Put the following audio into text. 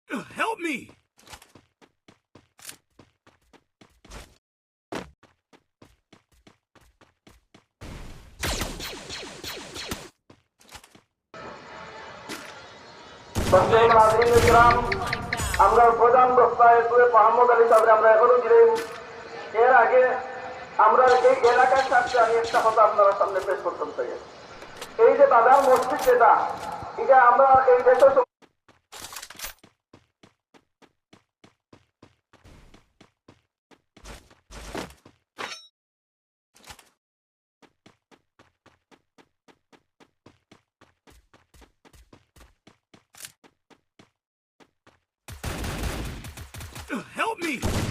Help me! আমরা প্রধান বক্তায় মোহাম্মদ আলী সাহেব আমরা এখনো ছিলেন। এর আগে আমরা এই এলাকার স্বার্থে আমি একটা কথা আপনারা সামনে পেশ করতাম চাই। এই যে বাজার মসজিদ যেটা, এটা আমরা এই দেশের Help me!